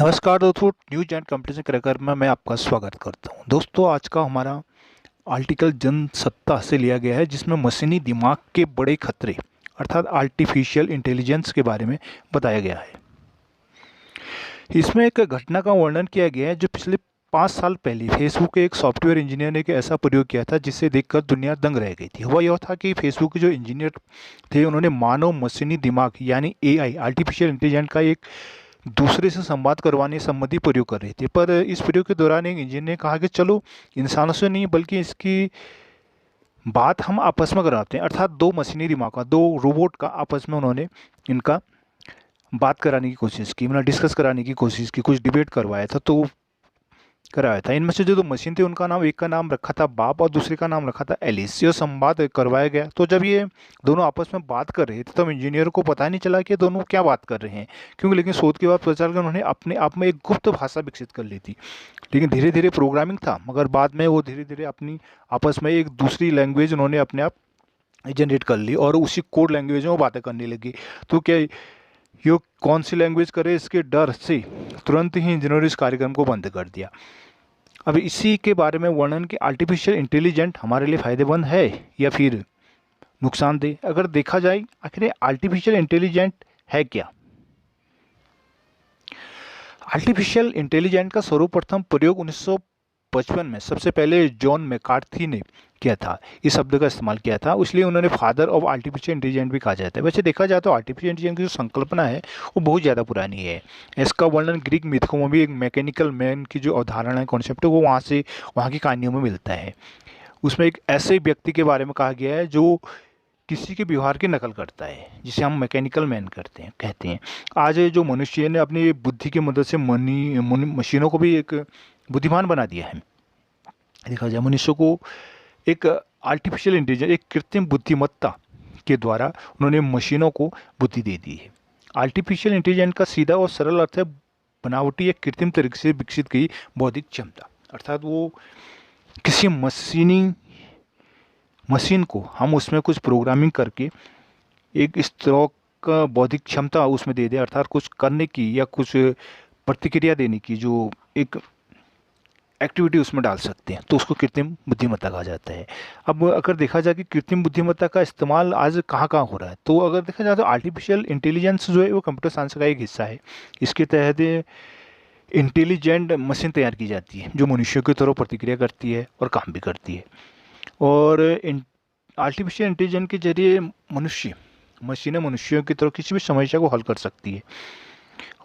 नमस्कार दोस्तों, news and competition कार्यक्रम में मैं आपका स्वागत करता हूं। दोस्तों, आज का हमारा आर्टिकल जनसत्ता से लिया गया है, जिसमें मशीनी दिमाग के बड़े खतरे अर्थात आर्टिफिशियल इंटेलिजेंस के बारे में बताया गया है। इसमें एक घटना का वर्णन किया गया है जो पिछले 5 साल पहले फेसबुक के एक सॉफ्टवेयर इंजीनियर ने एक ऐसा प्रयोग किया था जिसे देखकर दुनिया दंग रह गई थी। हुआ यह था कि फेसबुक के जो इंजीनियर थे, उन्होंने मानव मशीनी दिमाग यानी एआई आर्टिफिशियल इंटेलिजेंस का एक दूसरे से संवाद करवाने संबंधी प्रयोग कर रहे थे। पर इस प्रयोग के दौरान एक इंजीनियर ने कहा कि चलो, इंसानों से नहीं बल्कि इसकी बात हम आपस में कराते हैं। अर्थात दो मशीनी दिमाग का, दो रोबोट का आपस में उन्होंने इनका बात कराने की कोशिश की, मतलब डिस्कस कराने की कोशिश की, कुछ डिबेट करवाया था। तो कराया था, इनमें से जो दो मशीन थे उनका नाम, एक का नाम रखा था बाब और दूसरे का नाम रखा था एलिस। ये संवाद करवाया गया। तो जब ये दोनों आपस में बात कर रहे थे तब इंजीनियर को पता नहीं चला कि दोनों क्या बात कर रहे हैं, क्योंकि लेकिन शोध के बाद पता चला कि उन्होंने अपने आप में एक गुप्त भाषा विकसित कर ली थी। लेकिन धीरे धीरे प्रोग्रामिंग था, मगर बाद में वो धीरे धीरे अपनी आपस में एक दूसरी लैंग्वेज उन्होंने अपने आप जनरेट कर ली और उसी कोड लैंग्वेज में वो बातें करने लगी। तो क्या ये कौन सी लैंग्वेज करे, इसके डर से तुरंत ही इंजीनियर इस कार्यक्रम को बंद कर दिया। अब इसी के बारे में वर्णन कि आर्टिफिशियल इंटेलिजेंट हमारे लिए फ़ायदेमंद है या फिर नुकसानदेह। अगर देखा जाए, आखिर आर्टिफिशियल इंटेलिजेंट है क्या? आर्टिफिशियल इंटेलिजेंट का सर्वप्रथम प्रयोग 1955 में सबसे पहले जॉन मैकार्थी ने किया था। इस शब्द का इस्तेमाल किया था, इसलिए उन्होंने फादर ऑफ आर्टिफिशियल इंटेलिजेंस भी कहा जाता है। वैसे देखा जाए तो आर्टिफिशियल इंटेलिजेंस की जो संकल्पना है वो बहुत ज़्यादा पुरानी है। इसका वर्णन ग्रीक मिथकों में भी एक मैकेनिकल मैन की जो अवधारणा है, कॉन्सेप्ट है, वो वहाँ की कहानियों में मिलता है। उसमें एक ऐसे व्यक्ति के बारे में कहा गया है जो किसी के व्यवहार की नकल करता है, जिसे हम मैकेनिकल मैन कहते हैं। आज जो मनुष्य ने अपनी बुद्धि की मदद से मशीनों को भी एक बुद्धिमान बना दिया है। देखा जाए, मनुष्य को एक आर्टिफिशियल इंटेलिजेंस, एक कृत्रिम बुद्धिमत्ता के द्वारा उन्होंने मशीनों को बुद्धि दे दी है। आर्टिफिशियल इंटेलिजेंस का सीधा और सरल अर्थ है बनावटी या कृत्रिम तरीके से विकसित की बौद्धिक क्षमता। अर्थात वो किसी मशीन को हम उसमें कुछ प्रोग्रामिंग करके एक इस तरह का बौद्धिक क्षमता उसमें दे दें, अर्थात कुछ करने की या कुछ प्रतिक्रिया देने की जो एक एक्टिविटी उसमें डाल सकते हैं, तो उसको कृत्रिम बुद्धिमत्ता कहा जाता है। अब अगर देखा जाए कि कृत्रिम बुद्धिमत्ता का इस्तेमाल आज कहाँ कहाँ हो रहा है, तो अगर देखा जाए तो आर्टिफिशियल इंटेलिजेंस जो है वो कंप्यूटर साइंस का एक हिस्सा है। इसके तहत इंटेलिजेंट मशीन तैयार की जाती है जो मनुष्यों की तरह प्रतिक्रिया करती है और काम भी करती है। और आर्टिफिशियल इंटेलिजेंस के जरिए मशीनें मनुष्यों की तरह किसी भी समस्या को हल कर सकती है।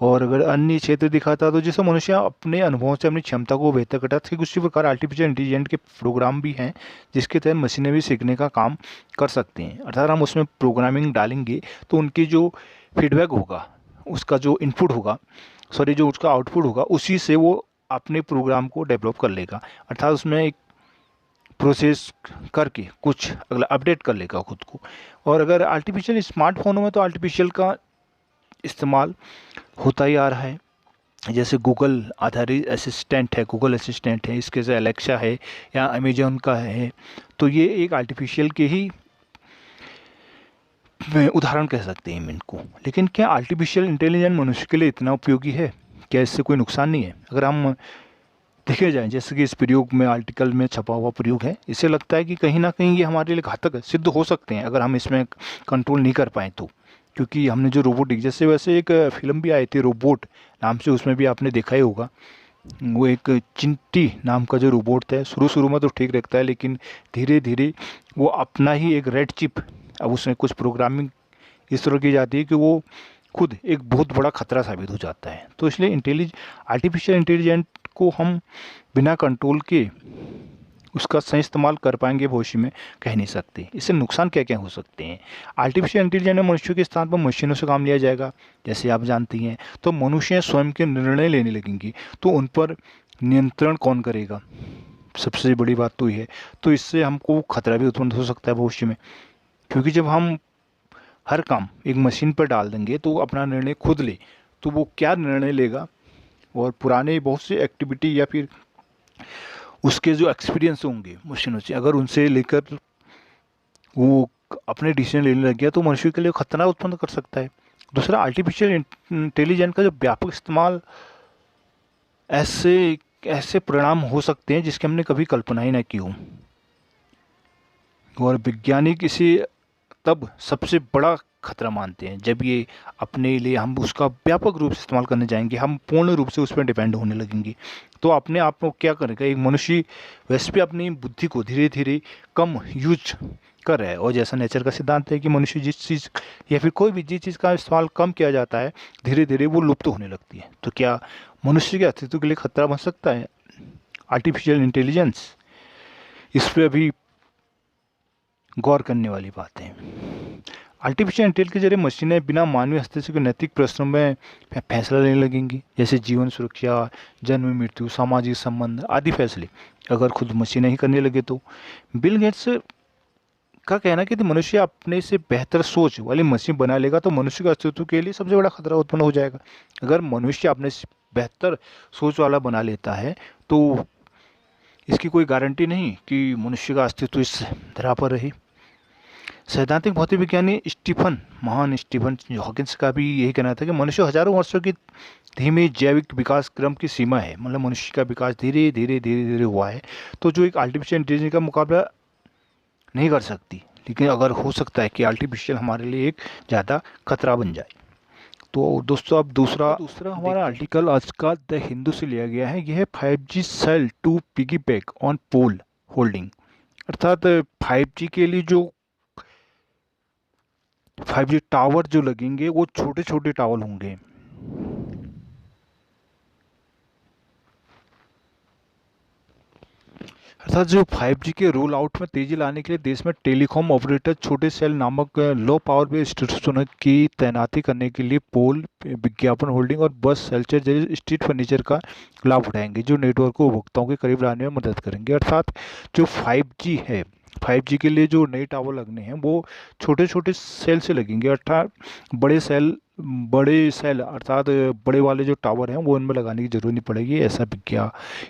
और अगर अन्य क्षेत्र दिखाता तो जैसे मनुष्य अपने अनुभवों से अपनी क्षमता को बेहतर करता है, ठीक उसी प्रकार आर्टिफिशियल इंटेलिजेंस के प्रोग्राम भी हैं जिसके तहत मशीनें भी सीखने का काम कर सकती हैं। अर्थात हम उसमें प्रोग्रामिंग डालेंगे तो उनकी जो फीडबैक होगा, उसका जो इनपुट होगा, सॉरी जो उसका आउटपुट होगा, उसी से वो अपने प्रोग्राम को डेवलप कर लेगा। अर्थात उसमें एक प्रोसेस करके कुछ अगला अपडेट कर लेगा खुद को। और अगर आर्टिफिशियल स्मार्टफोनों में तो आर्टिफिशियल का इस्तेमाल होता ही आ रहा है। जैसे गूगल आधारित असिस्टेंट है, गूगल असिस्टेंट है, इसके से अलेक्सा है या अमेजोन का है। तो ये एक आर्टिफिशियल के ही उदाहरण कह सकते हैं हम इनको। लेकिन क्या आर्टिफिशियल इंटेलिजेंस मनुष्य के लिए इतना उपयोगी है? क्या इससे कोई नुकसान नहीं है? अगर हम देखे जाएँ, जैसे कि इस प्रयोग में आर्टिकल में छपा हुआ प्रयोग है, इससे लगता है कि कहीं न कहीं ये हमारे लिए घातक सिद्ध हो सकते हैं अगर हम इसमें कंट्रोल नहीं कर पाएँ तो। क्योंकि हमने जो रोबोटिक, जैसे वैसे एक फ़िल्म भी आई थी रोबोट नाम से, उसमें भी आपने देखा ही होगा। वो एक चिंटी नाम का जो रोबोट था, शुरू-शुरू में तो ठीक लगता है, लेकिन धीरे-धीरे वो अपना ही एक रेड चिप, अब उसमें कुछ प्रोग्रामिंग इस तरह की जाती है कि वो खुद एक बहुत बड़ा खतरा साबित हो जाता है। तो इसलिए आर्टिफिशियल इंटेलिजेंस को हम बिना कंट्रोल के उसका सही इस्तेमाल कर पाएंगे भविष्य में, कह नहीं सकते। इससे नुकसान क्या क्या हो सकते हैं? आर्टिफिशियल इंटेलिजेंस में मनुष्यों के स्थान पर मशीनों से काम लिया जाएगा, जैसे आप जानती हैं। तो मनुष्य स्वयं के निर्णय लेने लगेंगे, तो उन पर नियंत्रण कौन करेगा? सबसे बड़ी बात तो ये है। तो इससे हमको खतरा भी उत्पन्न हो सकता है भविष्य में, क्योंकि जब हम हर काम एक मशीन पर डाल देंगे तो वो अपना निर्णय खुद ले, तो वो क्या निर्णय लेगा? और पुराने बहुत से एक्टिविटी या फिर उसके जो एक्सपीरियंस होंगे मशीनों से, अगर उनसे लेकर वो अपने डिसीजन लेने लग गया तो मनुष्य के लिए खतरा उत्पन्न कर सकता है। दूसरा, आर्टिफिशियल इंटेलिजेंस का जो व्यापक इस्तेमाल ऐसे ऐसे परिणाम हो सकते हैं जिसकी हमने कभी कल्पना ही ना की हो। और वैज्ञानिक इसे तब सबसे बड़ा खतरा मानते हैं जब ये अपने लिए हम उसका व्यापक रूप से इस्तेमाल करने जाएंगे, हम पूर्ण रूप से उस पर डिपेंड होने लगेंगे। तो अपने आप को क्या करेगा, एक मनुष्य वैसे भी अपनी बुद्धि को धीरे धीरे कम यूज कर रहा है, और जैसा नेचर का सिद्धांत है कि मनुष्य जिस चीज़ या फिर कोई भी जिस चीज़ का इस्तेमाल कम किया जाता है धीरे धीरे वो लुप्त होने लगती है। तो क्या मनुष्य के अस्तित्व के लिए खतरा बन सकता है आर्टिफिशियल इंटेलिजेंस? इस पर अभी गौर करने वाली बात है। आर्टिफिशियल इंटेलिजेंस के जरिए मशीनें बिना मानवीय हस्तक्षेप के नैतिक प्रश्नों में फैसला लेने लगेंगी, जैसे जीवन सुरक्षा, जन्म मृत्यु, सामाजिक संबंध आदि फैसले अगर खुद मशीनें ही करने लगे तो। बिल गेट्स का कहना है कि यदि मनुष्य अपने से बेहतर सोच वाली मशीन बना लेगा तो मनुष्य के अस्तित्व के लिए सबसे बड़ा खतरा उत्पन्न हो जाएगा। अगर मनुष्य अपने से बेहतर सोच वाला बना लेता है तो इसकी कोई गारंटी नहीं कि मनुष्य का अस्तित्व इस धरा पर रहे। सैद्धांतिक भौतिक विज्ञानी महान स्टीफन हॉकिंस का भी यही कहना था कि मनुष्य हजारों वर्षों की धीमे जैविक विकास क्रम की सीमा है, मतलब मनुष्य का विकास धीरे धीरे धीरे धीरे हुआ है, तो जो एक आर्टिफिशियल इंटेलिजेंस का मुकाबला नहीं कर सकती। लेकिन अगर हो सकता है कि आर्टिफिशियल हमारे लिए एक ज़्यादा खतरा बन जाए। तो दोस्तों अब दूसरा हमारा आर्टिकल आज का द हिंदू से लिया गया है। यह है 5G cell to piggyback on pole holding, अर्थात 5G के लिए जो 5G टावर जो लगेंगे वो छोटे छोटे टावर होंगे। अर्थात जो 5G के रोल आउट में तेजी लाने के लिए देश में टेलीकॉम ऑपरेटर छोटे सेल नामक लो पावर बेस्ड स्टेशनों की तैनाती करने के लिए पोल, विज्ञापन होल्डिंग और बस सेल्चर जैसे स्ट्रीट फर्नीचर का लाभ उठाएंगे, जो नेटवर्क को उपभोक्ताओं के करीब लाने में मदद करेंगे। अर्थात जो 5G है, 5G के लिए जो नए टावर लगने हैं वो छोटे छोटे सेल से लगेंगे, अर्थात बड़े सेल अर्थात बड़े वाले जो टावर हैं वो इनमें लगाने की जरूरत नहीं पड़ेगी, ऐसा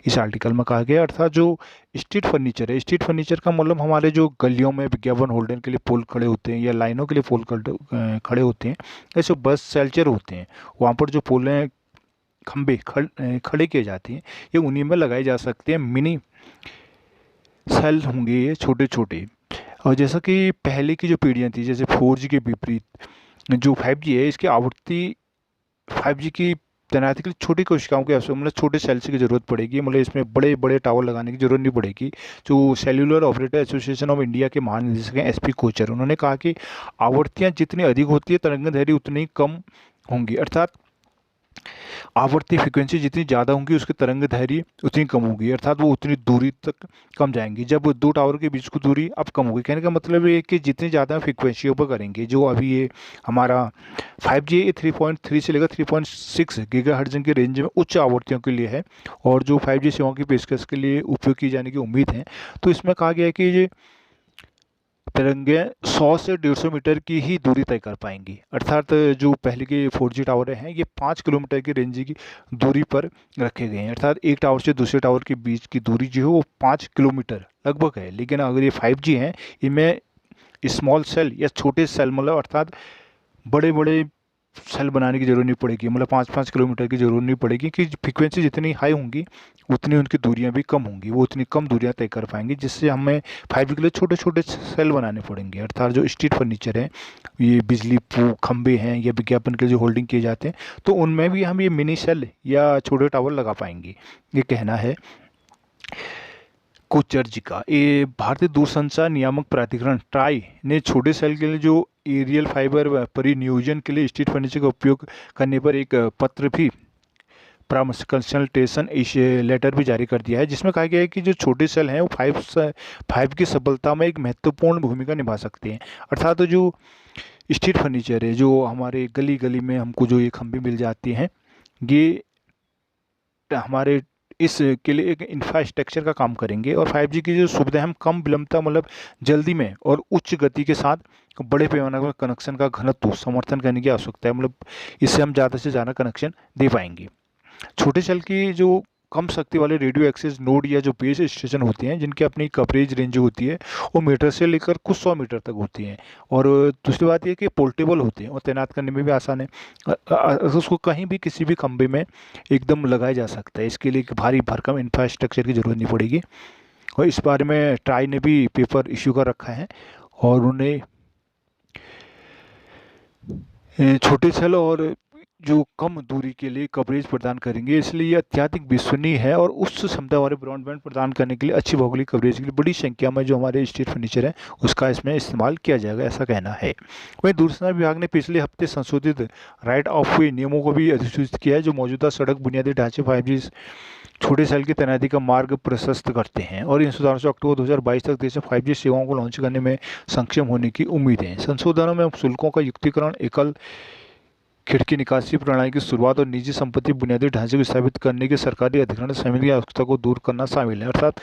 इस आर्टिकल में कहा गया। अर्थात जो स्ट्रीट फर्नीचर है, स्ट्रीट फर्नीचर का मतलब हमारे जो गलियों में विज्ञापन होल्डर के लिए पोल खड़े होते हैं या लाइनों के लिए पोल खड़े होते हैं, ऐसे बस सेल्चर होते हैं, वहाँ पर जो पोलें खंबे खड़े किए जाते हैं ये उन्हीं में लगाए जा सकते हैं। मिनी सेल होंगे ये छोटे छोटे। और जैसा कि पहले की जो पीढ़ियाँ थी, जैसे 4G के विपरीत जो 5G है, इसकी आवृत्ति 5G की तैनाती के लिए छोटी कोशिकाओं के मतलब छोटे सेल्स की जरूरत पड़ेगी, मतलब इसमें बड़े बड़े टावर लगाने की जरूरत नहीं पड़ेगी। जो cellular operator association of India के महानिदेशक हैं SP कोचर, उन्होंने कहा कि आवृत्तियाँ जितनी अधिक होती है तरंग दैर्घ्य उतनी ही कम होंगी, अर्थात आवर्ती फ्रीक्वेंसी जितनी ज़्यादा होंगी उसकी तरंग दैर्घ्य उतनी कम होगी, अर्थात वो उतनी दूरी तक कम जाएंगी जब दो टावर के बीच की दूरी अब कम होगी। कहने का मतलब ये है कि जितनी ज़्यादा फ्रीक्वेंसियों पर करेंगे, जो अभी ये हमारा 5G ये 3.3 से लेकर 3.6 गीगाहर्ट्ज़ की रेंज में उच्च आवृत्तियों के लिए है और जो 5G सेवाओं की पेशकश के लिए उपयोग की जाने की उम्मीद है। तो इसमें कहा गया है कि ये तरंगे 100 से 150 मीटर की ही दूरी तय कर पाएंगी, अर्थात जो पहले के 4G टावर हैं ये 5 किलोमीटर की रेंज की दूरी पर रखे गए हैं, अर्थात एक टावर से दूसरे टावर के बीच की दूरी जो है वो 5 किलोमीटर लगभग है। लेकिन अगर ये 5G हैं इनमें स्मॉल सेल या छोटे सेल मतलब अर्थात बड़े बड़े सेल बनाने की जरूरत नहीं पड़ेगी, मतलब 5-5 किलोमीटर की जरूरत नहीं पड़ेगी कि फ्रीक्वेंसी जितनी हाई होंगी उतनी उनकी दूरियां भी कम होंगी, वो उतनी कम दूरियां तय कर पाएंगे, जिससे हमें 5G के लिए छोटे छोटे सेल बनाने पड़ेंगे। अर्थात जो स्ट्रीट फर्नीचर है, ये बिजली खंबे हैं या विज्ञापन के जो होल्डिंग किए जाते हैं, तो उनमें भी हम ये मिनी सेल या छोटे टावर लगा पाएंगे, ये कहना है कोचर जी का। ये भारतीय दूरसंचार नियामक प्राधिकरण ट्राई ने छोटे सेल के लिए जो एरियल फाइबर परिनियोजन के लिए स्ट्रीट फर्नीचर का उपयोग करने पर एक पत्र भी परामर्श कंसल्टेशन लेटर भी जारी कर दिया है, जिसमें कहा गया है कि जो छोटे सेल हैं वो 5 की सफलता में एक महत्वपूर्ण भूमिका निभा सकते हैं। अर्थात जो स्ट्रीट फर्नीचर है, जो हमारे गली गली में हमको जो ये खंभे मिल जाती हैं, ये हमारे इस के लिए एक इंफ्रास्ट्रक्चर का काम करेंगे और 5G की जो सुविधा हम कम विलंबता मतलब जल्दी में और उच्च गति के साथ बड़े पैमाने पर कनेक्शन का घनत्व समर्थन करने की आवश्यकता है, मतलब इससे हम ज़्यादा से ज़्यादा कनेक्शन दे पाएंगे। छोटे सेल की जो कम शक्ति वाले रेडियो एक्सेस नोड या जो बेस स्टेशन होते हैं जिनकी अपनी कवरेज रेंज होती है वो मीटर से लेकर कुछ 100 मीटर तक होती हैं। और दूसरी बात ये कि पोर्टेबल होते हैं और तैनात करने में भी आसान है। उसको कहीं भी किसी भी खंभे में एकदम लगाया जा सकता है। इसके लिए भारी भरकम इंफ्रास्ट्रक्चर की ज़रूरत नहीं पड़ेगी। और इस बारे में ट्राई ने भी पेपर इशू कर रखा है और उन्हें छोटे सेल और जो कम दूरी के लिए कवरेज प्रदान करेंगे, इसलिए ये अत्यधिक विश्वसनीय है और उच्च क्षमता वाले ब्रॉडबैंड प्रदान करने के लिए अच्छी भौगोलिक कवरेज के लिए बड़ी संख्या में जो हमारे स्ट्रीट फर्नीचर है उसका इसमें इस्तेमाल किया जाएगा, ऐसा कहना है। वहीं दूरसंचार विभाग ने पिछले हफ्ते संशोधित राइट ऑफ वे नियमों को भी अधिसूचित किया है जो मौजूदा सड़क बुनियादी ढांचे 5G छोटे सेल की तैनाती का मार्ग प्रशस्त करते हैं। और इन सुधारों से अक्टूबर 2022 तक देश में 5G सेवाओं को लॉन्च करने में सक्षम होने की उम्मीद है। संशोधनों में शुल्कों का युक्तिकरण, एकल खिड़की निकासी प्रणाली की शुरुआत और निजी संपत्ति बुनियादी ढांचे को स्थापित करने की सरकारी अधिग्रहण समिति की आवश्यकता को दूर करना शामिल है। अर्थात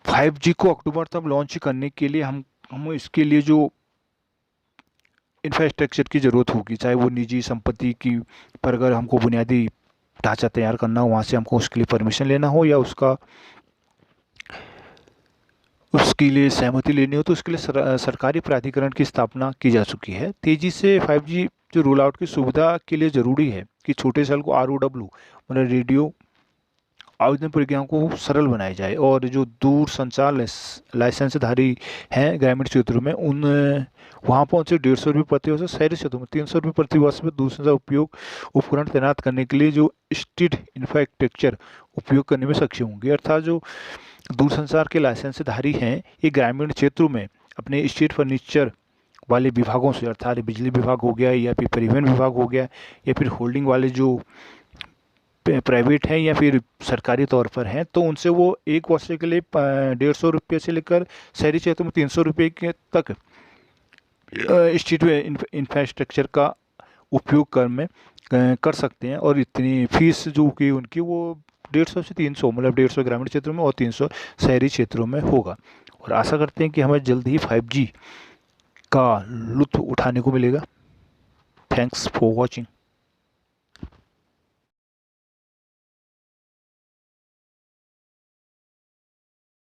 5G को अक्टूबर तक लॉन्च करने के लिए हम इसके लिए जो इंफ्रास्ट्रक्चर की ज़रूरत होगी, चाहे वो निजी संपत्ति की पर अगर हमको बुनियादी ढांचा तैयार करना हो, वहाँ से हमको उसके लिए परमिशन लेना हो या उसके लिए सहमति लेनी हो, तो उसके लिए सरकारी प्राधिकरण की स्थापना की जा चुकी है। तेज़ी से 5G जो रोल आउट की सुविधा के लिए ज़रूरी है कि छोटे सेल को ROW मतलब रेडियो आवेदन प्रक्रियाओं को सरल बनाया जाए और जो दूर संचार लाइसेंसधारी हैं ग्रामीण क्षेत्रों में उन वहाँ पहुँचे 150 रुपये प्रति वर्ष, शहरी क्षेत्रों में 300 रुपये प्रति वर्ष में दूरसंचार उपकरण तैनात करने के लिए जो स्ट्रीट इंफ्रास्ट्रक्चर उपयोग करने में सक्षम होंगे। अर्थात जो दूरसंचार के लाइसेंसधारी हैं ये ग्रामीण क्षेत्रों में अपने स्ट्रीट फर्नीचर वाले विभागों से, अर्थात बिजली विभाग हो गया या फिर परिवहन विभाग हो गया या फिर होल्डिंग वाले जो प्राइवेट हैं या फिर सरकारी तौर पर हैं, तो उनसे वो एक वर्ष के लिए 150 रुपये से लेकर शहरी क्षेत्रों में 300 रुपये के तक स्ट्रीट इंफ्रास्ट्रक्चर का उपयोग कर सकते हैं। और इतनी फीस जो कि उनकी वो 150 से 300 मतलब 150 ग्रामीण क्षेत्रों में और 300 शहरी क्षेत्रों में होगा। और आशा करते हैं कि हमें जल्द ही 5G का लुत्फ़ उठाने को मिलेगा। Thanks for watching.